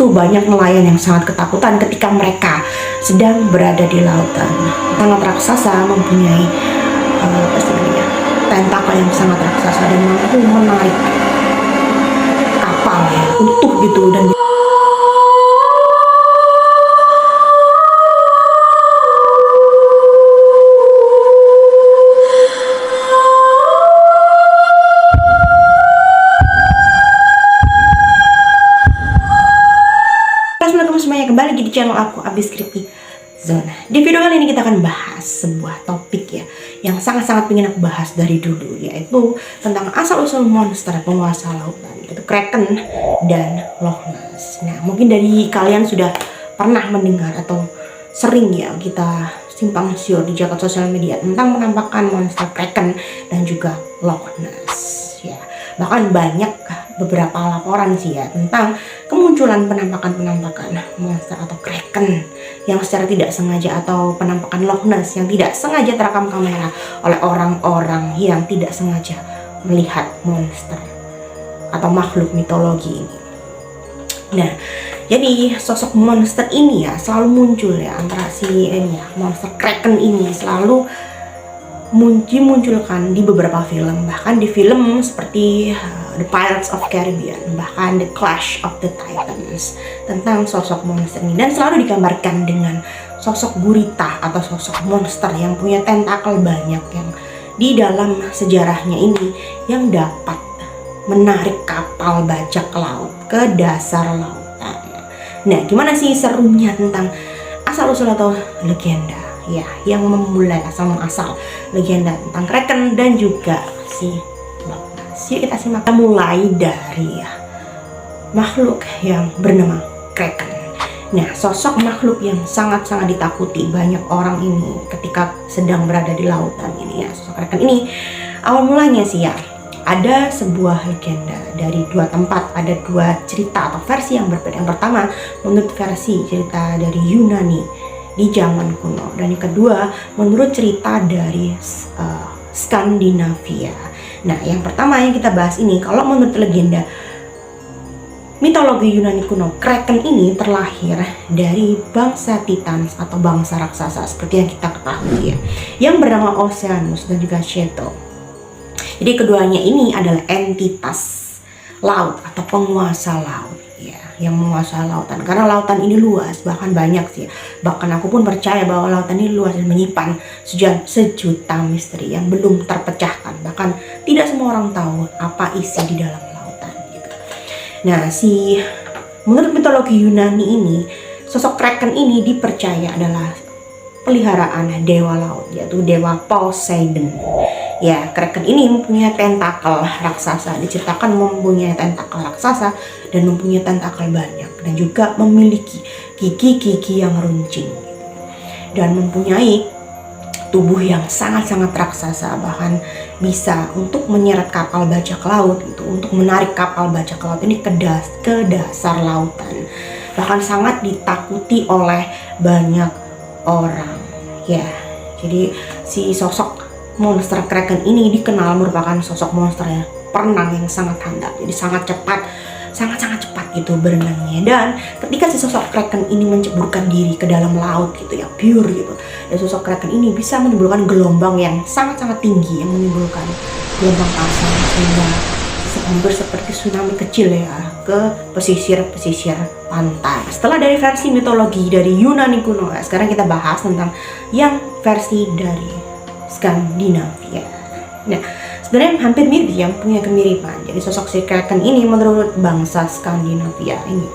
itu banyak nelayan yang sangat ketakutan ketika mereka sedang berada di lautan. Sangat raksasa mempunyai tentakel yang sangat raksasa dan mampu menarik kapal ya utuh gitu, dan semuanya kembali lagi di channel aku Abis Creepy Zone. Di video kali ini kita akan bahas sebuah topik ya yang sangat-sangat ingin aku bahas dari dulu, yaitu tentang asal-usul monster penguasa lautan, yaitu Kraken dan Loch Ness. Nah, mungkin dari kalian sudah pernah mendengar atau sering ya kita simpang siur di jagat sosial media tentang penampakan monster Kraken dan juga Loch Ness ya. Bahkan banyak beberapa laporan sih ya tentang kemunculan penampakan monster atau Kraken yang secara tidak sengaja, atau penampakan Loch Ness yang tidak sengaja terekam kamera oleh orang-orang yang tidak sengaja melihat monster atau makhluk mitologi ini. Nah, jadi sosok monster ini ya selalu muncul ya, antara si ini ya, monster Kraken ini selalu dimunculkan di beberapa film, bahkan di film seperti The Pirates of Caribbean, bahkan The Clash of the Titans, tentang sosok monster ini, dan selalu digambarkan dengan sosok gurita atau sosok monster yang punya tentakel banyak yang di dalam sejarahnya ini yang dapat menarik kapal bajak laut ke dasar lautan. Nah, gimana sih serunya tentang asal-usul atau legenda ya yang memulai asal legenda tentang Kraken dan juga si Loch Ness? Yuk kita simak. Mulai dari makhluk yang bernama Kraken. Nah, sosok makhluk yang sangat-sangat ditakuti banyak orang ini ketika sedang berada di lautan ini ya, sosok Kraken ini awal mulanya sih ya ada sebuah legenda dari dua tempat, ada dua cerita atau versi yang berbeda. Yang pertama menurut versi cerita dari Yunani di zaman kuno, dan yang kedua menurut cerita dari Skandinavia. Nah, yang pertama yang kita bahas ini, kalau menurut legenda mitologi Yunani kuno, Kraken ini terlahir dari bangsa Titans atau bangsa raksasa seperti yang kita ketahui ya, yang bernama Oceanus dan juga Shetto. Jadi keduanya ini adalah entitas laut atau penguasa laut ya, yang menguasai lautan, karena lautan ini luas, bahkan banyak sih, bahkan aku pun percaya bahwa lautan ini luas dan menyimpan sejuta misteri yang belum terpecahkan, bahkan tidak semua orang tahu apa isi di dalam lautan gitu. Nah, menurut mitologi Yunani ini, sosok Kraken ini dipercaya adalah peliharaan dewa laut, yaitu dewa Poseidon. Ya, Kraken ini mempunyai tentakel raksasa, diceritakan mempunyai tentakel raksasa dan mempunyai tentakel banyak, dan juga memiliki gigi-gigi yang runcing dan mempunyai tubuh yang sangat-sangat raksasa, bahkan bisa untuk menyeret kapal bajak laut gitu, untuk menarik kapal bajak laut ini ke dasar lautan, bahkan sangat ditakuti oleh banyak orang ya. Jadi si sosok monster Kraken ini dikenal merupakan sosok monster yang perenang yang sangat handal, jadi sangat cepat gitu berenangnya. Dan ketika si sosok Kraken ini menceburkan diri ke dalam laut gitu ya, pure gitu, dan sosok Kraken ini bisa menimbulkan gelombang yang sangat-sangat tinggi, yang menimbulkan gelombang pasang sehingga hampir seperti tsunami kecil ya ke pesisir pantai. Setelah dari versi mitologi dari Yunani kuno, sekarang kita bahas tentang yang versi dari Skandinavia. Nah, sebenarnya hampir mirip ya, punya kemiripan. Jadi sosok si Kraken ini menurut bangsa Skandinavia ini,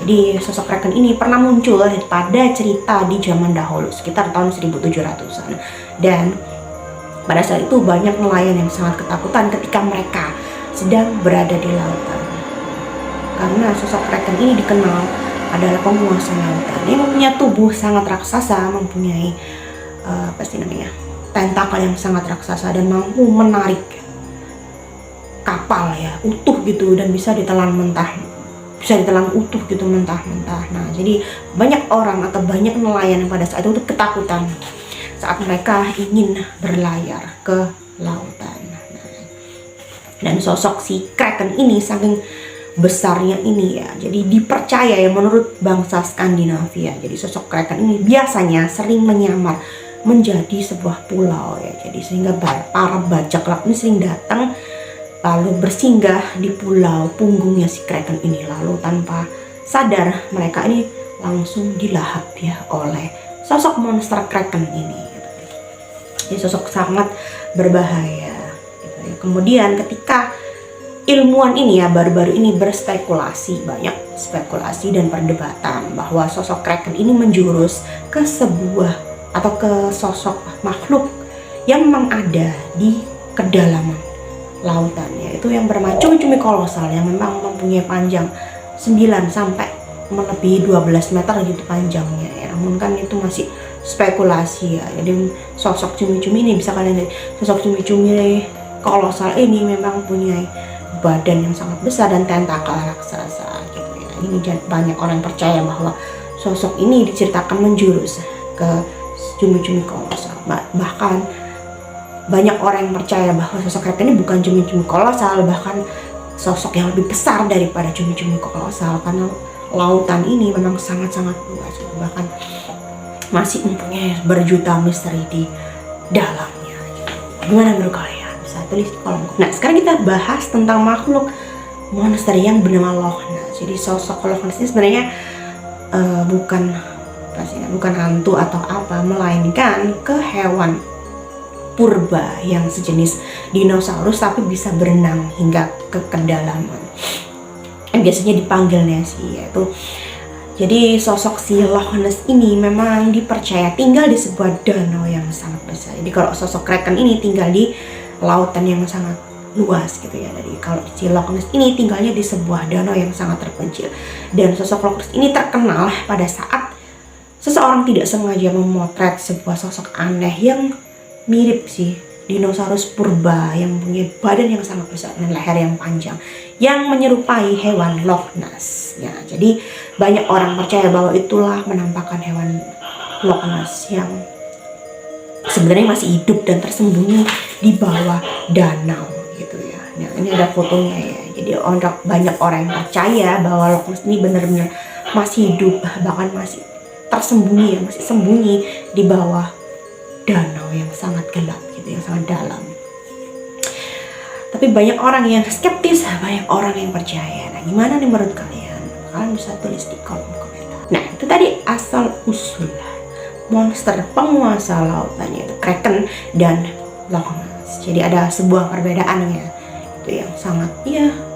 jadi sosok Kraken ini pernah muncul pada cerita di zaman dahulu sekitar tahun 1700-an, dan pada saat itu banyak nelayan yang sangat ketakutan ketika mereka sedang berada di lautan, karena sosok Kraken ini dikenal adalah penguasa lautan yang mempunyai tubuh sangat raksasa, mempunyai tentakel yang sangat raksasa dan mampu menarik kapal ya utuh gitu, dan bisa ditelan utuh gitu mentah-mentah. Nah, jadi banyak orang atau banyak nelayan yang pada saat itu ketakutan saat mereka ingin berlayar ke lautan. Dan sosok si Kraken ini saking besarnya ini ya. Jadi dipercaya ya menurut bangsa Skandinavia. Jadi sosok kraken ini biasanya sering menyamar menjadi sebuah pulau ya. Jadi sehingga para bajak laut ini sering datang lalu bersinggah di pulau punggungnya si kraken ini, lalu tanpa sadar mereka ini langsung dilahap ya oleh sosok monster kraken ini. Jadi sosok sangat berbahaya. Gitu ya. Kemudian ketika ilmuwan ini ya baru-baru ini berspekulasi, banyak spekulasi dan perdebatan bahwa sosok kraken ini menjurus ke sebuah atau ke sosok makhluk yang memang ada di kedalaman lautan, yaitu yang bernama cumi-cumi kolosal yang memang mempunyai panjang 9 sampai melebihi 12 meter gitu panjangnya ya. Namun kan itu masih spekulasi ya. Jadi sosok cumi-cumi ini bisa kalian lihat, sosok cumi-cumi kolosal ini memang punya badan yang sangat besar dan tentakel raksasa gitu ya. Ini banyak orang percaya bahwa sosok ini diceritakan menjurus ke cumi-cumi kolosal. Bahkan banyak orang yang percaya bahwa sosok kraken ini bukan cumi-cumi kolosal, bahkan sosok yang lebih besar daripada cumi-cumi kolosal, karena lautan ini memang sangat-sangat luas, bahkan masih mempunyai berjuta misteri di dalamnya. Gimana menurut kalian? Bisa tulis di kolom komentar. Nah, sekarang kita bahas tentang makhluk monster yang bernama Loch Ness. Jadi sosok Loch Ness ini sebenarnya bukan hantu atau apa, melainkan ke hewan purba yang sejenis dinosaurus tapi bisa berenang hingga ke kedalaman. Biasanya dipanggil Nessie yaitu. Jadi sosok si Loch Ness ini memang dipercaya tinggal di sebuah danau yang sangat besar. Jadi kalau sosok kraken ini tinggal di lautan yang sangat luas gitu ya. Jadi kalau si Loch Ness ini tinggalnya di sebuah danau yang sangat terpencil. Dan sosok Loch Ness ini terkenal pada saat seseorang tidak sengaja memotret sebuah sosok aneh yang mirip sih dinosaurus purba yang punya badan yang sangat besar dan leher yang panjang yang menyerupai hewan Loch Ness ya. Jadi banyak orang percaya bahwa itulah menampakkan hewan Loch Ness yang sebenarnya masih hidup dan tersembunyi di bawah danau gitu ya. Nah, ini ada fotonya ya. Jadi banyak orang yang percaya bahwa Loch Ness ini benar-benar masih hidup, bahkan masih tersembunyi ya, masih sembunyi di bawah danau yang sangat gelap gitu, yang sangat dalam. Tapi banyak orang yang skeptis, banyak orang yang percaya. Nah, gimana nih menurut kalian? Kalian bisa tulis di kolom komentar. Nah, itu tadi asal usul monster penguasa lautan, yaitu kraken dan Loch Ness. Jadi ada sebuah perbedaannya itu yang sangat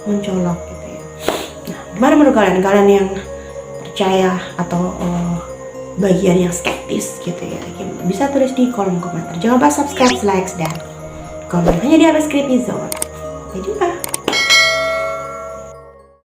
mencolok gitu ya. Nah, gimana menurut kalian? Kalian yang percaya atau bagian yang skeptis gitu ya, bisa tulis di kolom komentar. Jangan lupa subscribe, like, dan komen hanya di Abascript Zone. Sampai jumpa.